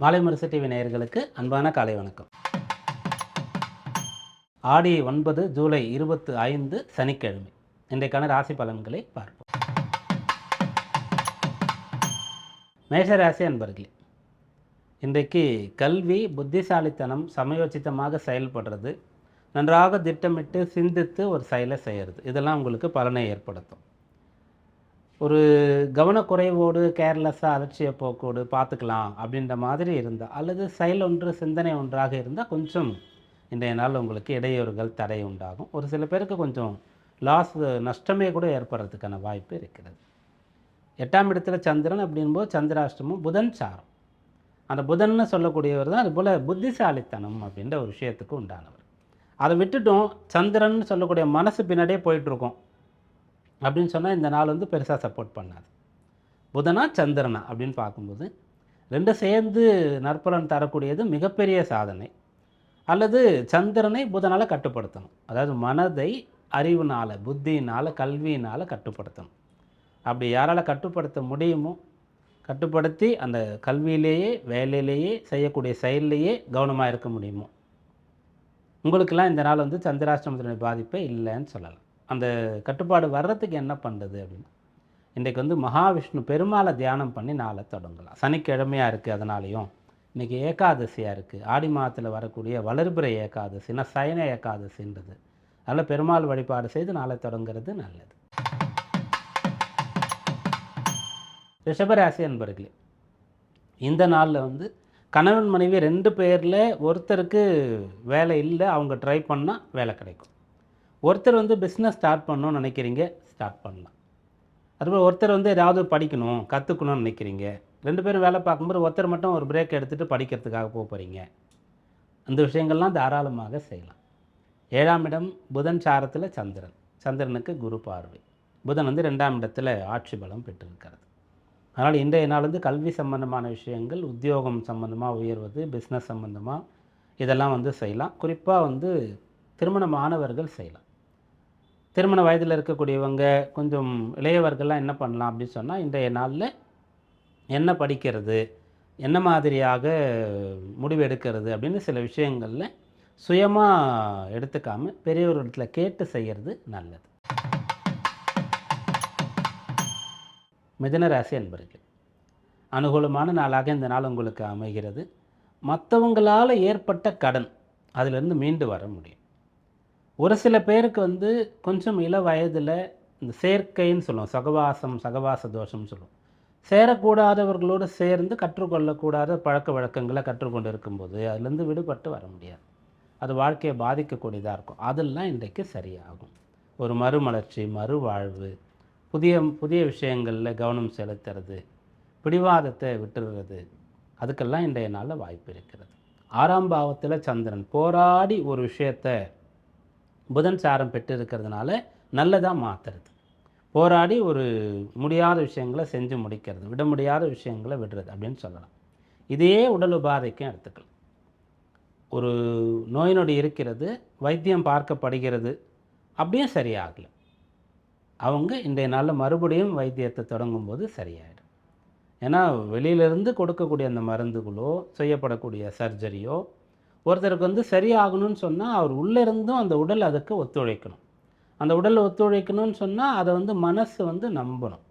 மாலை முரசு டிவி நேயர்களுக்கு அன்பான காலை வணக்கம். ஆடி 9 ஜூலை 25 சனிக்கிழமை. இன்றைக்கான ராசி பலன்களை பார்ப்போம். மேஷராசி அன்பர்களே, இன்றைக்கு கல்வி, புத்திசாலித்தனம், சமயோசிதமாக செயல்படுறது, நன்றாக திட்டமிட்டு சிந்தித்து ஒரு செயலை செய்கிறது, இதெல்லாம் உங்களுக்கு பலனை ஏற்படுத்தும். ஒரு கவனக்குறைவோடு, கேர்லெஸ்ஸாக, அலட்சிய போக்கோடு பார்த்துக்கலாம் அப்படின்ற மாதிரி இருந்தால், அல்லது செயல் ஒன்று சிந்தனை ஒன்றாக இருந்தால் கொஞ்சம் இன்றைய நாள் உங்களுக்கு இடையூறுகள், தடை உண்டாகும். ஒரு சில பேருக்கு கொஞ்சம் நஷ்டமே கூட ஏற்படுறதுக்கான வாய்ப்பு இருக்கிறது. 8ஆம் இடத்துல சந்திரன் அப்படின்போது சந்திராஷ்டமம், புதன் சாரம். அந்த புதன்னு சொல்லக்கூடியவர் தான் அதுபோல் புத்திசாலித்தனம் அப்படின்ற ஒரு விஷயத்துக்கு உண்டானவர். அதை விட்டுட்டும் சந்திரன் சொல்லக்கூடிய மனசு பின்னாடியே போயிட்டுருக்கோம் அப்படின்னு சொன்னால் இந்த நாள் பெருசாக சப்போர்ட் பண்ணாது. புதனா சந்திரனா அப்படின்னு பார்க்கும்போது ரெண்டும் சேர்ந்து நற்பலன் தரக்கூடியது மிகப்பெரிய சாதனை. அல்லது சந்திரனை புதனால் கட்டுப்படுத்தணும், அதாவது மனதை அறிவுனால், புத்தியினால், கல்வியினால் கட்டுப்படுத்தணும். அப்படி யாரால் கட்டுப்படுத்த முடியுமோ, கட்டுப்படுத்தி அந்த கல்வியிலேயே, வேலையிலேயே, செய்யக்கூடிய செயல்லையே கவனமாக இருக்க முடியுமோ, உங்களுக்கெல்லாம் இந்த நாள் சந்திராஷ்டமத்தினுடைய பாதிப்பே இல்லைன்னு சொல்லலாம். அந்த கட்டுப்பாடு வர்றதுக்கு என்ன பண்ணுறது அப்படின்னா, இன்றைக்கு மகாவிஷ்ணு பெருமாளை தியானம் பண்ணி நாளை தொடங்கலாம். சனிக்கிழமையாக இருக்குது, அதனாலையும் இன்றைக்கி ஏகாதசியாக இருக்குது. ஆடி மாதத்தில் வரக்கூடிய வளர்பிறை ஏகாதசினா சயன ஏகாதசின்றது. அதனால் பெருமாள் வழிபாடு செய்து நாளை தொடங்கிறது நல்லது. ரிஷபராசி அன்பர்களே, இந்த நாளில் கணவன் மனைவி 2 பேரில் ஒருத்தருக்கு வேலை இல்லை, அவங்க ட்ரை பண்ணால் வேலை கிடைக்கும். ஒருத்தர் பிஸ்னஸ் ஸ்டார்ட் பண்ணணும்னு நினைக்கிறீங்க, ஸ்டார்ட் பண்ணலாம். அதுபோல் ஒருத்தர் ஏதாவது படிக்கணும், கற்றுக்கணும்னு நினைக்கிறீங்க. 2 பேரும் வேலை பார்க்கும்போது ஒருத்தர் மட்டும் ஒரு பிரேக் எடுத்துகிட்டு படிக்கிறதுக்காக போகிறீங்க. அந்த விஷயங்கள்லாம் தாராளமாக செய்யலாம். 7ஆம் இடம் புதன் சாரத்தில் சந்திரன், சந்திரனுக்கு குரு பார்வை. புதன் 2ஆம் இடத்துல ஆட்சி பலம் பெற்றிருக்கிறது. அதனால் இன்றைய நாள் கல்வி சம்பந்தமான விஷயங்கள், உத்தியோகம் சம்பந்தமாக உயர்வது, பிஸ்னஸ் சம்பந்தமாக இதெல்லாம் செய்யலாம். குறிப்பாக திருமணமானவர்கள் செய்யலாம். திருமண வயதில் இருக்கக்கூடியவங்க, கொஞ்சம் இளையவர்கள்லாம் என்ன பண்ணலாம் அப்படின்னு சொன்னால், இன்றைய நாளில் என்ன படிக்கிறது, என்ன மாதிரியாக முடிவு எடுக்கிறது அப்படின்னு சில விஷயங்களில் சுயமாக எடுத்துக்காமல் பெரியவர்களிடத்தில் கேட்டு செய்கிறது நல்லது. மிதுனராசி அன்பர்கள், அனுகூலமான நாளாக இந்த நாள் உங்களுக்கு அமைகிறது. மற்றவங்களால் ஏற்பட்ட கடன், அதிலிருந்து மீண்டு வர முடியும். ஒரு சில பேருக்கு கொஞ்சம் இள வயதில் இந்த சேர்க்கைன்னு சொல்லுவோம், சகவாச தோஷம்னு சொல்லுவோம். சேரக்கூடாதவர்களோடு சேர்ந்து கற்றுக்கொள்ளக்கூடாத பழக்க வழக்கங்களை கற்றுக்கொண்டு இருக்கும்போது அதுலேருந்து விடுபட்டு வர முடியாது. அது வாழ்க்கையை பாதிக்கக்கூடியதாக இருக்கும். அதெல்லாம் இன்றைக்கு சரியாகும். ஒரு மறுமலர்ச்சி, மறுவாழ்வு, புதிய புதிய விஷயங்களில் கவனம் செலுத்துறது, பிடிவாதத்தை விட்டுறது, அதுக்கெல்லாம் இன்றைய நாளில் வாய்ப்பு இருக்கிறது. 6ஆம் பாவத்தில் சந்திரன் போராடி ஒரு விஷயத்தை புதன் சாரம் பெற்று இருக்கிறதுனால நல்லதாக மாற்றுறது, போராடி ஒரு முடியாத விஷயங்களை செஞ்சு முடிக்கிறது, விட முடியாத விஷயங்களை விடுறது அப்படின்னு சொல்லலாம். இதே உடல் உபாதைக்கும் எடுத்துக்கலாம். ஒரு நோய் நொடி இருக்கிறது, வைத்தியம் பார்க்கப்படுகிறது, அப்படியும் சரியாகலை, அவங்க இன்றைய நாளில் மறுபடியும் வைத்தியத்தை தொடங்கும்போது சரியாயிடும். ஏன்னா வெளியிலேருந்து கொடுக்கக்கூடிய அந்த மருந்துகளோ, செய்யப்படக்கூடிய சர்ஜரியோ, ஒருத்தருக்கு சரியாகணும்னு சொன்னால் அவர் உள்ளே இருந்தும் அந்த உடல் அதுக்கு ஒத்துழைக்கணும். அந்த உடல் ஒத்துழைக்கணும்னு சொன்னால் அதை மனசு நம்பணும்.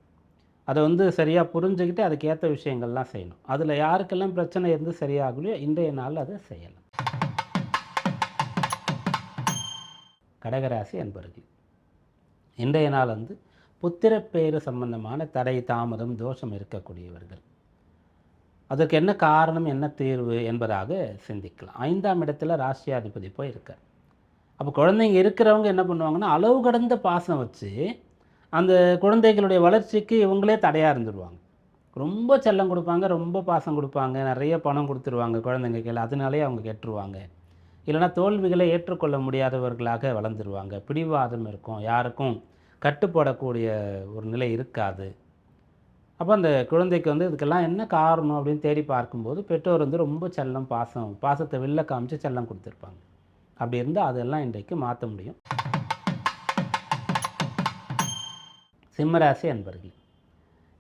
அதை சரியாக புரிஞ்சுக்கிட்டு அதுக்கேற்ற விஷயங்கள்லாம் செய்யணும். அதில் யாருக்கெல்லாம் பிரச்சனை இருந்து சரியாகலையோ இன்றைய நாள் அதை செய்யலாம். கடகராசி அன்பர்கள், இன்றைய நாள் புத்திரப்பேறு சம்பந்தமான தடை, தாமதம், தோஷம் இருக்கக்கூடியவர்கள். அதற்கு என்ன காரணம், என்ன தீர்வு என்பதாக சிந்திக்கலாம். 5ஆம் இடத்துல ராசியாதிபதி போய் இருக்கார். அப்போ குழந்தைங்க இருக்கிறவங்க என்ன பண்ணுவாங்கன்னா, அளவு கடந்த பாசம் வச்சு அந்த குழந்தைகளுடைய வளர்ச்சிக்கு இவங்களே தடையாக இருந்துருவாங்க. ரொம்ப செல்லம் கொடுப்பாங்க, ரொம்ப பாசம் கொடுப்பாங்க, நிறைய பணம் கொடுத்துருவாங்க குழந்தைங்க கையில். அதனாலே அவங்க கெட்டுருவாங்க. இல்லைனா தோல்விகளை ஏற்றுக்கொள்ள முடியாதவர்களாக வளர்ந்துருவாங்க. பிடிவாதம் இருக்கும், யாருக்கும் கட்டுப்படக்கூடிய ஒரு நிலை இருக்காது. அப்போ அந்த குழந்தைக்கு இதுக்கெல்லாம் என்ன காரணம் அப்படின்னு தேடி பார்க்கும்போது பெற்றோர் ரொம்ப செல்லம், பாசத்தை வெளில காமிச்சு செல்லம் கொடுத்துருப்பாங்க. அப்படி இருந்தால் அதெல்லாம் இன்றைக்கு மாற்ற முடியும். சிம்மராசி அன்பர்கள்,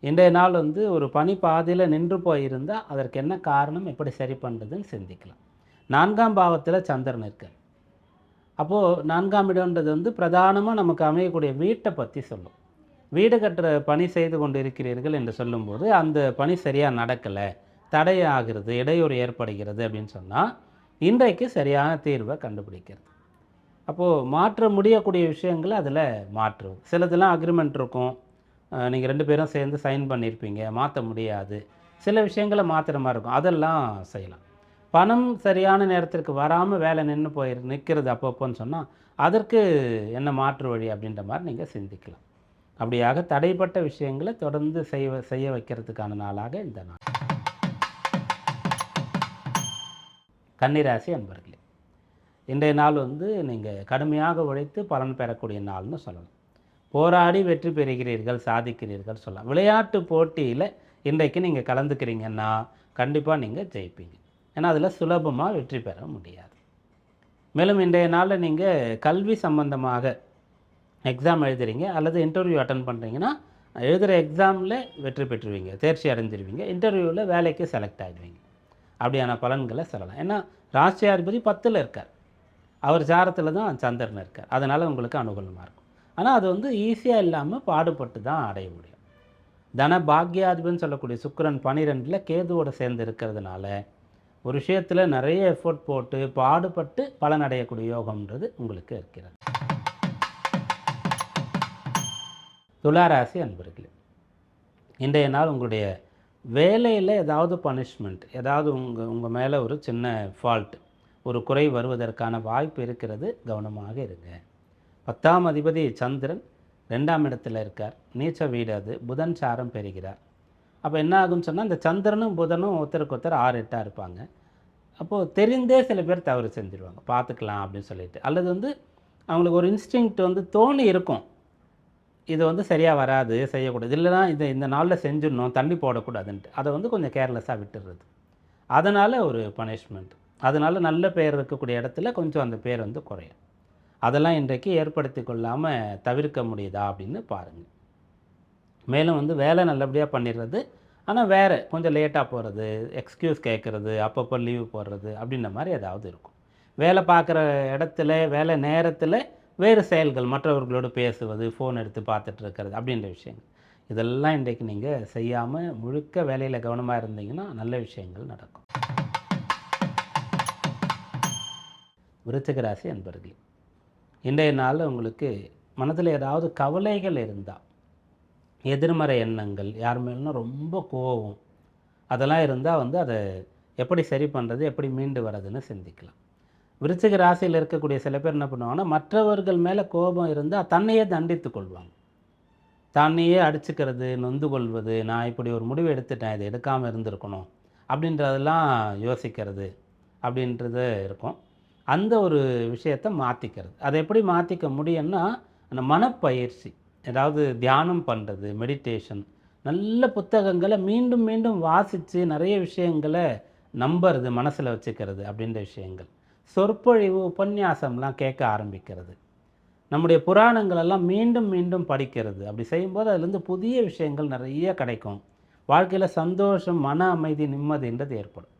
இன்றைய நாள் வந்து ஒரு பணி பாதியில் நின்று போயிருந்தால் அதற்கு என்ன காரணம், எப்படி சரி பண்ணுறதுன்னு சிந்திக்கலாம். 4ஆம் பாவத்தில் சந்திரன் இருக்கார். அப்போது 4ஆம் இடம்ன்றது வந்து பிரதானமாக நமக்கு அமையக்கூடிய வீட்டை பற்றி சொல்லும். வீடு கட்டுற பணி செய்து கொண்டு இருக்கிறீர்கள் என்று சொல்லும்போது அந்த பணி சரியாக நடக்கலை, தடையாகிறது, இடையூறு ஏற்படுகிறது அப்படின்னு சொன்னால் இன்றைக்கு சரியான தீர்வை கண்டுபிடிக்கிறது. அப்போது மாற்ற முடியக்கூடிய விஷயங்களை அதில் மாற்றுவது. சிலதெல்லாம் அக்ரிமெண்ட் இருக்கும், நீங்கள் 2 பேரும் சேர்ந்து சைன் பண்ணியிருப்பீங்க, மாற்ற முடியாது. சில விஷயங்களை மாற்றுற மாதிரி இருக்கும், அதெல்லாம் செய்யலாம். பணம் சரியான நேரத்திற்கு வராமல் வேலை நிற்கிறது அப்பப்போன்னு சொன்னால் அதற்கு என்ன மாற்று வழி அப்படின்ற மாதிரி நீங்கள் சிந்திக்கலாம். அப்படியாக தடைப்பட்ட விஷயங்களை தொடர்ந்து செய்ய வைக்கிறதுக்கான நாளாக இந்த நாள். கன்னிராசி அன்பர்களே, இன்றைய நாள் வந்து நீங்கள் கடுமையாக உழைத்து பலன் பெறக்கூடிய நாள்னு சொல்லலாம். போராடி வெற்றி பெறுகிறீர்கள், சாதிக்கிறீர்கள் சொல்லலாம். விளையாட்டு போட்டியில் இன்றைக்கு நீங்கள் கலந்துக்கிறீங்கன்னா கண்டிப்பாக நீங்கள் ஜெயிப்பீங்க. ஏன்னா அதில் சுலபமாக வெற்றி பெற முடியாது. மேலும் இன்றைய நாளில் நீங்கள் கல்வி சம்பந்தமாக எக்ஸாம் எழுதுறீங்க அல்லது இன்டர்வியூ அட்டன் பண்ணுறீங்கன்னா எழுதுகிற எக்ஸாமில் வெற்றி பெற்றுவீங்க, தேர்ச்சி அடைஞ்சிருவீங்க, இன்டர்வியூவில் வேலைக்கு செலக்ட் ஆகிடுவீங்க. அப்படியான பலன்களை சொல்லலாம். ஏன்னா ராசியாதிபதி 10ல் இருக்கார், அவர் சாரத்தில் தான் சந்திரன் இருக்கார். அதனால் உங்களுக்கு அனுகூலமாக இருக்கும். ஆனால் அது வந்து ஈஸியாக இல்லாமல் பாடுபட்டு தான் அடைய முடியும். தன பாக்யாதிபதினு சொல்லக்கூடிய சுக்கிரன் 12ல் கேதுவோடு சேர்ந்து இருக்கிறதுனால ஒரு விஷயத்தில் நிறைய எஃபோர்ட் போட்டு பாடுபட்டு பலன் அடையக்கூடிய யோகம்ன்றது உங்களுக்கு இருக்கிறது. துளாராசி அன்பர்களே, இன்றைய நாள் உங்களுடைய வேலையில் ஏதாவது பனிஷ்மெண்ட், ஏதாவது உங்கள் மேலே ஒரு சின்ன ஃபால்ட், ஒரு குறை வருவதற்கான வாய்ப்பு இருக்கிறது. கவனமாக இருங்க. 10ஆம் அதிபதி சந்திரன் 2ஆம் இடத்துல இருக்கார், நீச்ச வீடு, அது புதன் சாரம் பெறுகிறார். அப்போ என்ன ஆகுன்னு சொன்னால் இந்த சந்திரனும் புதனும் ஒருத்தருக்கு ஒருத்தர் 6 8 இருப்பாங்க. அப்போது தெரிந்தே சில பேர் தவறு செஞ்சுருவாங்க, பார்த்துக்கலாம் அப்படின்னு சொல்லிட்டு. அல்லது வந்து அவங்களுக்கு ஒரு இன்ஸ்டிங்க்ட் வந்து தோணி இருக்கும், இது வந்து சரியாக வராது, செய்யக்கூடாது, இல்லைனா இந்த நாளில் செஞ்சிடணும், தள்ளி போடக்கூடாதுன்ட்டு அதை வந்து கொஞ்சம் கேர்லெஸ்ஸாக விட்டுடுறது. அதனால் ஒரு பனிஷ்மெண்ட், அதனால் நல்ல பேர் இருக்கக்கூடிய இடத்துல கொஞ்சம் அந்த பேர் வந்து குறையும். அதெல்லாம் இன்றைக்கு ஏற்படுத்தி கொள்ளாமல் தவிர்க்க முடியுதா அப்படின்னு பாருங்கள். மேலும் வந்து வேலை நல்லபடியாக பண்ணிடுறது, ஆனால் வேறு கொஞ்சம் லேட்டாக போகிறது, எக்ஸ்கியூஸ் கேட்குறது, அப்பப்போ லீவு போடுறது அப்படின்ற மாதிரி ஏதாவது இருக்கும். வேலை பார்க்குற இடத்துல வேலை நேரத்தில் வேறு செயல்கள், மற்றவர்களோடு பேசுவது, ஃபோன் எடுத்து பார்த்துட்டு இருக்கிறது அப்படின்ற விஷயங்கள், இதெல்லாம் இன்றைக்கு நீங்கள் செய்யாமல் முழுக்க வேலையில் கவனமாக இருந்தீங்கன்னா நல்ல விஷயங்கள் நடக்கும். விருச்சிக ராசி அன்பர்களே, இன்றைய நாள் உங்களுக்கு மனதில் ஏதாவது கவலைகள் இருந்தால், எதிர்மறை எண்ணங்கள், யார் மேலும் ரொம்ப கோபம், அதெல்லாம் இருந்தால் வந்து அதை எப்படி சரி பண்ணுறது, எப்படி மீண்டு வர்றதுன்னு சிந்திக்கலாம். விருச்சிக ராசியில் இருக்கக்கூடிய சில பேர் என்ன பண்ணுவாங்கன்னா, மற்றவர்கள் மேலே கோபம் இருந்தால் தன்னையே தண்டித்து கொள்வாங்க. தன்னையே அடிச்சுக்கிறது, நொந்து கொள்வது, நான் இப்படி ஒரு முடிவு எடுத்துட்டேன், இதை எடுக்காமல் இருந்திருக்கணும் அப்படின்றதெல்லாம் யோசிக்கிறது அப்படின்றது இருக்கும். அந்த ஒரு விஷயத்தை மாற்றிக்கிறது. அதை எப்படி மாற்றிக்க முடியும்னா, அந்த மனப்பயிற்சி, ஏதாவது தியானம் பண்ணுறது, மெடிடேஷன், நல்ல புத்தகங்களை மீண்டும் மீண்டும் வாசித்து நிறைய விஷயங்களை நம்புறது, மனசில் வச்சுக்கிறது அப்படின்ற விஷயங்கள், சொற்பொழிவு உபன்யாசம்லாம் கேட்க ஆரம்பிக்கிறது, நம்முடைய புராணங்களெல்லாம் மீண்டும் மீண்டும் படிக்கிறது. அப்படி செய்யும்போது அதுலேருந்து புதிய விஷயங்கள் நிறைய கிடைக்கும். வாழ்க்கையில் சந்தோஷம், மன அமைதி, நிம்மதின்றது ஏற்படும்.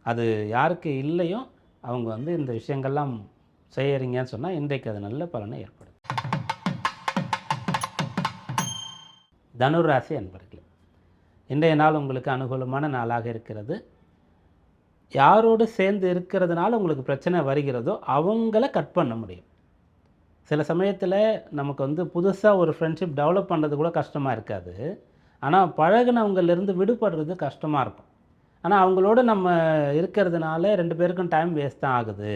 அது யாருக்கு இல்லையோ அவங்க வந்து இந்த விஷயங்கள்லாம் செய்கிறீங்கன்னு சொன்னால் இன்றைக்கு அது நல்ல பலனை ஏற்படும். தனுராசி அன்பர்களே, இன்றைய நாள் உங்களுக்கு அனுகூலமான நாளாக இருக்கிறது. யாரோடு சேர்ந்து இருக்கிறதுனால உங்களுக்கு பிரச்சனை வருகிறதோ அவங்கள கட் பண்ண முடியும். சில சமயத்தில் நமக்கு வந்து புதுசாக ஒரு ஃப்ரெண்ட்ஷிப் டெவலப் பண்ணுறது கூட கஷ்டமாக இருக்காது, ஆனால் பழகினவங்கலேருந்து விடுபடுறது கஷ்டமாக இருக்கும். ஆனால் அவங்களோட நம்ம இருக்கிறதுனால 2 பேருக்கும் டைம் வேஸ்ட் தான் ஆகுது,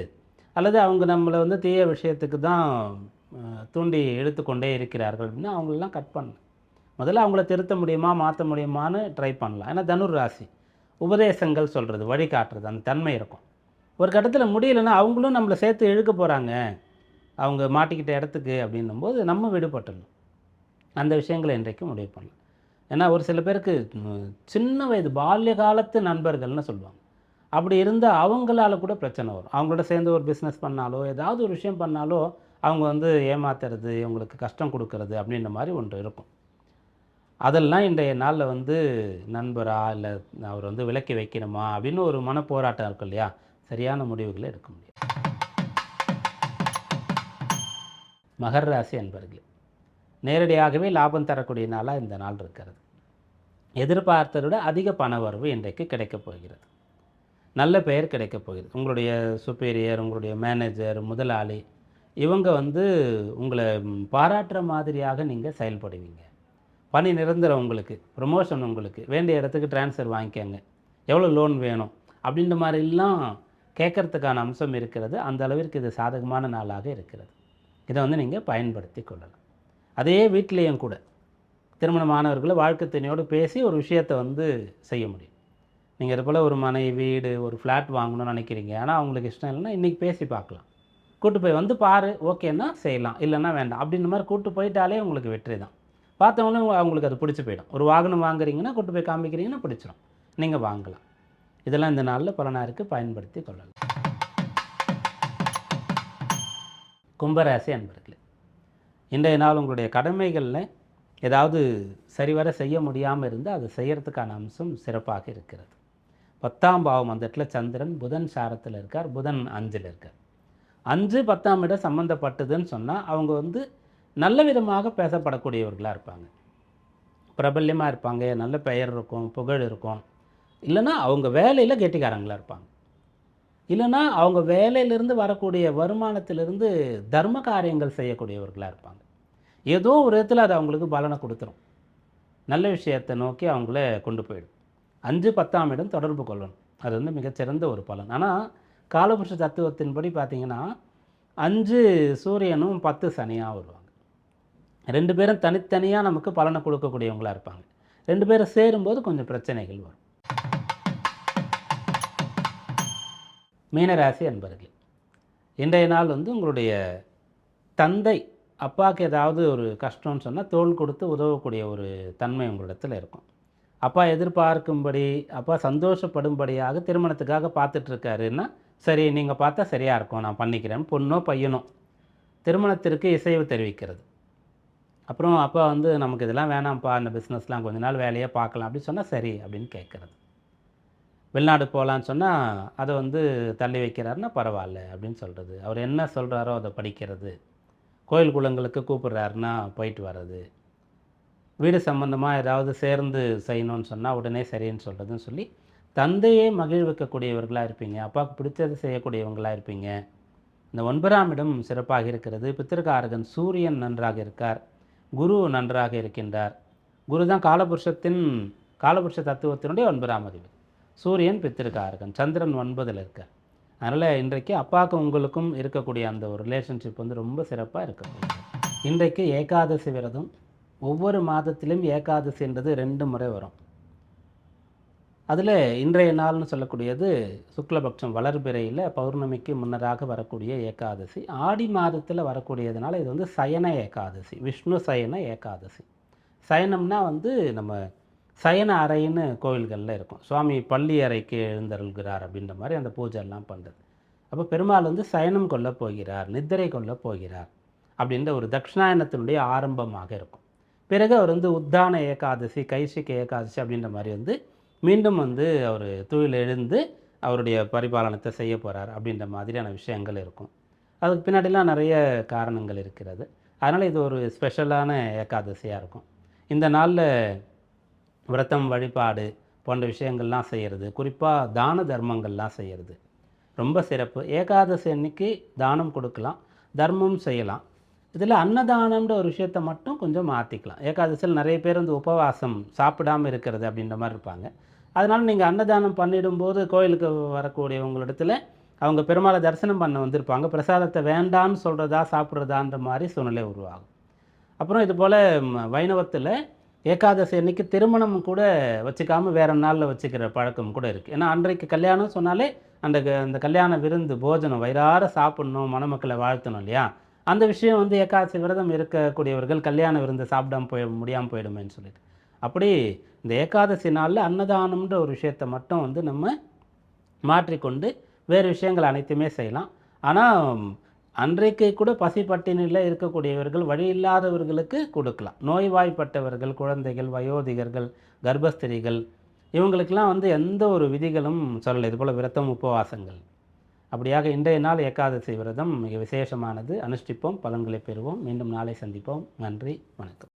அல்லது அவங்க நம்மளை வந்து தீய விஷயத்துக்கு தான் தூண்டி இழுத்துக்கொண்டே இருக்கிறார்கள் அப்படின்னா அவங்களெல்லாம் கட் பண்ணலாம். முதல்ல அவங்கள திருத்த முடியுமா, மாற்ற முடியுமான்னு ட்ரை பண்ணலாம். ஏன்னா தனுர் ராசி உபதேசங்கள் சொல்கிறது, வழிகாட்டுறது, அந்த தன்மை இருக்கும். ஒரு கட்டத்தில் முடியலைன்னா அவங்களும் நம்மளை சேர்த்து இழுக்க போகிறாங்க அவங்க மாட்டிக்கிட்ட இடத்துக்கு அப்படின்னும்போது நம்ம விடுபட்டுடணும். அந்த விஷயங்களை இன்றைக்கு முடிவு பண்ணலாம். ஏன்னா ஒரு சில பேருக்கு சின்ன வயது பால்ய காலத்து நண்பர்கள்னு சொல்லுவாங்க, அப்படி இருந்தால் அவங்களால கூட பிரச்சனை வரும். அவங்களோட சேர்ந்து ஒரு பிஸ்னஸ் பண்ணாலோ ஏதாவது ஒரு விஷயம் பண்ணாலோ அவங்க வந்து ஏமாத்துறது, இவங்களுக்கு கஷ்டம் கொடுக்கறது அப்படின்ற மாதிரி ஒன்று இருக்கும். அதெல்லாம் இன்றைய நாளில் வந்து நண்பரா இல்லை அவர் வந்து விலக்கி வைக்கணுமா அப்படின்னு ஒரு மனப்போராட்டம் இருக்கும் இல்லையா, சரியான முடிவுகளை எடுக்க முடியும். மகர ராசி அன்பர்களே, நேரடியாகவே லாபம் தரக்கூடிய நாளாக இந்த நாள் இருக்கிறது. எதிர்பார்த்ததை விட அதிக பண வரவு இன்றைக்கு கிடைக்கப் போகிறது. நல்ல பெயர் கிடைக்கப் போகிறது. உங்களுடைய சுப்பீரியர், உங்களுடைய மேனேஜர், முதலாளி இவங்க வந்து உங்களை பாராட்டுற மாதிரியாக நீங்கள் செயல்படுவீங்க. பணி நிரந்தரம், உங்களுக்கு ப்ரொமோஷன், உங்களுக்கு வேண்டிய இடத்துக்கு ட்ரான்ஸ்ஃபர் வாங்கிக்கோங்க, எவ்வளோ லோன் வேணும் அப்படின்ற மாதிரிலாம் கேட்குறதுக்கான அம்சம் இருக்கிறது. அந்த அளவிற்கு இது சாதகமான நாளாக இருக்கிறது. இதை வந்து நீங்கள் பயன்படுத்தி கொள்ளலாம். அதே வீட்டிலையும் கூட திருமணமானவர்களை வாழ்க்கை துணையோடு பேசி ஒரு விஷயத்தை வந்து செய்ய முடியும். நீங்கள் இது போல் ஒரு மனை, வீடு, ஒரு ஃப்ளாட் வாங்கணும்னு நினைக்கிறீங்க, ஆனால் அவங்களுக்கு இஷ்டம் இல்லைன்னா இன்றைக்கி பேசி பார்க்கலாம். கூட்டு போய் வந்து பாரு, ஓகேன்னா செய்யலாம், இல்லைன்னா வேண்டாம் அப்படின்ற மாதிரி கூட்டு போயிட்டாலே உங்களுக்கு வெற்றி தான். பார்த்தவொன்னே அவங்களுக்கு அது பிடிச்சி போயிடும். ஒரு வாகனம் வாங்குறீங்கன்னா கூட்டு போய் காமிக்கிறீங்கன்னா பிடிச்சிடும், நீங்கள் வாங்கலாம். இதெல்லாம் இந்த நாளில் பலனாக இருக்குது, பயன்படுத்தி கொள்ளலாம். கும்பராசி அன்பர்களே, இன்றைய நாள் உங்களுடைய கடமைகளில் ஏதாவது சரிவர செய்ய முடியாமல் இருந்தால் அது செய்கிறதுக்கான அம்சம் சிறப்பாக இருக்கிறது. 10ஆம் பாவம் அந்த இடத்துல சந்திரன், புதன் சாரத்தில் இருக்கார், புதன் 5ல் இருக்கார். 5 10ஆம் இடம் சம்மந்தப்பட்டதுன்னு சொன்னால் அவங்க வந்து நல்ல விதமாக பேசப்படக்கூடியவர்களாக இருப்பாங்க, பிரபல்யமாக இருப்பாங்க, நல்ல பெயர் இருக்கும், புகழ் இருக்கும். இல்லைன்னா அவங்க வேலையில் கெட்டிக்காரங்களாக இருப்பாங்க. இல்லைன்னா அவங்க வேலையிலிருந்து வரக்கூடிய வருமானத்திலிருந்து தர்ம காரியங்கள் செய்யக்கூடியவர்களாக இருப்பாங்க. ஏதோ ஒரு விதத்தில் அது அவங்களுக்கு பலனை கொடுத்துரும், நல்ல விஷயத்தை நோக்கி அவங்கள கொண்டு போயிடும். 5 10ஆம் இடம் தொடர்பு கொள்ளணும், அது வந்து மிகச்சிறந்த ஒரு பலன். ஆனால் காலபுருஷ தத்துவத்தின்படி பார்த்திங்கன்னா 5 சூரியனும் 10 சனியாக வருவாங்க. 2 பேரும் தனித்தனியாக நமக்கு பலனை கொடுக்கக்கூடியவங்களாக இருப்பாங்க. 2 பேரும் சேரும்போது கொஞ்சம் பிரச்சனைகள் வரும். மீனராசி அன்பர்களே, இன்றைய நாள் வந்து உங்களுடைய தந்தை, அப்பாவுக்கு ஏதாவது ஒரு கஷ்டம்னு சொன்னால் தோள் கொடுத்து உதவக்கூடிய ஒரு தன்மை உங்களிடத்தில் இருக்கும். அப்பா எதிர்பார்க்கும்படி, அப்பா சந்தோஷப்படும்படியாக திருமணத்துக்காக பார்த்துட்ருக்காருன்னா, சரி நீங்கள் பார்த்தா சரியாக இருக்கும், நான் பண்ணிக்கிறேன், பொண்ணோ பையனோ திருமணத்திற்கு இசைவு தெரிவிக்கிறது. அப்புறம் அப்பா வந்து நமக்கு இதெல்லாம் வேணாம்ப்பா, இந்த பிஸ்னஸ்லாம் கொஞ்ச நாள் வேலையாக பார்க்கலாம் அப்படின்னு சொன்னால் சரி அப்படின்னு கேட்குறது. வெளிநாடு போகலான்னு சொன்னால் அதை வந்து தள்ளி வைக்கிறாருன்னா பரவாயில்ல அப்படின்னு சொல்கிறது. அவர் என்ன சொல்கிறாரோ அதை படிக்கிறது. கோயில் குளங்களுக்கு கூப்பிட்றாருன்னா போயிட்டு வர்றது. வீடு சம்மந்தமாக ஏதாவது சேர்ந்து செய்யணும்னு சொன்னால் உடனே சரின்னு சொல்கிறதுன்னு சொல்லி தந்தையே மகிழ்விக்கக்கூடியவர்களாக இருப்பீங்க. அப்பாவுக்கு பிடிச்சது செய்யக்கூடியவங்களாக இருப்பீங்க. இந்த 9ஆம் இடம் சிறப்பாக இருக்கிறது. பித்திருக்காரகன் சூரியன் நன்றாக இருக்கார், குரு நன்றாக இருக்கின்றார். குரு தான் காலபுருஷ தத்துவத்தினுடைய 9ஆம் அதிபதி. சூரியன் பித்திருக்காரகன், சந்திரன் 9ல் இருக்கார். அதனால் இன்றைக்கு அப்பாவுக்கு உங்களுக்கும் இருக்கக்கூடிய அந்த ஒரு ரிலேஷன்ஷிப் வந்து ரொம்ப சிறப்பாக இருக்கக்கூடிய. இன்றைக்கு ஏகாதசி விரதம். ஒவ்வொரு மாதத்திலும் ஏகாதசின்றது 2 முறை வரும். அதில் இன்றைய நாள்னு சொல்லக்கூடியது சுக்லபக்ஷம் வளர்பிறையில் பௌர்ணமிக்கு முன்னராக வரக்கூடிய ஏகாதசி. ஆடி மாதத்தில் வரக்கூடியதுனால இது வந்து சயன ஏகாதசி, விஷ்ணு சயன ஏகாதசி. சயனம்னா வந்து நம்ம சயன அறைன்னு கோவில்களில் இருக்கும். சுவாமி பள்ளி அறைக்கு எழுந்தருள்கிறார் அப்படின்ற மாதிரி அந்த பூஜைலாம் பண்ணுறது. அப்போ பெருமாள் வந்து சயனம் கொள்ள போகிறார், நித்திரை கொள்ள போகிறார் அப்படின்ற ஒரு தட்சிணாயனத்தினுடைய ஆரம்பமாக இருக்கும். பிறகு அவர் வந்து உத்தான ஏகாதசி, கைசிக ஏகாதசி அப்படின்ற மாதிரி வந்து மீண்டும் வந்து அவர் தூயில் எழுந்து அவருடைய பரிபாலனத்தை செய்ய போகிறார் அப்படின்ற மாதிரியான விஷயங்கள் இருக்கும். அதுக்கு பின்னாடிலாம் நிறைய காரணங்கள் இருக்கிறது. அதனால் இது ஒரு ஸ்பெஷலான ஏகாதசியாக இருக்கும். இந்த நாளில் விரதம், வழிபாடு போன்ற விஷயங்கள்லாம் செய்கிறது, குறிப்பாக தான தர்மங்கள்லாம் செய்கிறது ரொம்ப சிறப்பு. ஏகாதசி அன்னைக்கு தானம் கொடுக்கலாம், தர்மம் செய்யலாம். இதில் அன்னதானம்ன்ற ஒரு விஷயத்தை மட்டும் கொஞ்சம் மாற்றிக்கலாம். ஏகாதசியில் நிறைய பேர் வந்து உபவாசம் சாப்பிடாமல் இருக்கிறது அப்படின்ற மாதிரி இருப்பாங்க. அதனால் நீங்கள் அன்னதானம் பண்ணிடும்போது கோயிலுக்கு வரக்கூடியவங்களிடத்தில் அவங்க பெருமாளை தரிசனம் பண்ண வந்திருப்பாங்க, பிரசாதத்தை வேண்டான்னு சொல்கிறதா சாப்பிட்றதான்ற மாதிரி சூழ்நிலை உருவாகும். அப்புறம் இது போல் வைணவத்தில் ஏகாதசி அன்னைக்கு திருமணம் கூட வச்சுக்காமல் வேறு நாளில் வச்சுக்கிற பழக்கம் கூட இருக்குது. ஏன்னா அன்றைக்கு கல்யாணம் சொன்னாலே அந்த கல்யாண விருந்து, போஜனம், வயிறார சாப்பிட்ணும், மணமக்களை வாழ்த்தணும் இல்லையா. அந்த விஷயம் வந்து ஏகாதசி விரதம் இருக்கக்கூடியவர்கள் கல்யாண விருந்து சாப்பிடாம முடியாமல் போயிடுமேன்னு சொல்லிட்டு, அப்படி இந்த ஏகாதசி நாளில் அன்னதானம்ன்ற ஒரு விஷயத்தை மட்டும் வந்து நம்ம மாற்றிக்கொண்டு வேறு விஷயங்கள் அனைத்துமே செய்யலாம். ஆனால் அன்றைக்கு கூட பசி பட்டினியில் இருக்கக்கூடியவர்கள் வழி இல்லாதவர்களுக்கு கொடுக்கலாம். நோய்வாய்ப்பட்டவர்கள், குழந்தைகள், வயோதிகர்கள், கர்ப்பஸ்திரிகள் இவங்களுக்கெல்லாம் வந்து எந்த ஒரு விதிகளும் சொல்லலை. இதுபோல் விரதம், உபவாசங்கள். அப்படியாக இன்றைய நாள் ஏகாதசி விரதம் மிக விசேஷமானது. அனுஷ்டிப்போம், பலன்களை பெறுவோம். மீண்டும் நாளை சந்திப்போம். நன்றி, வணக்கம்.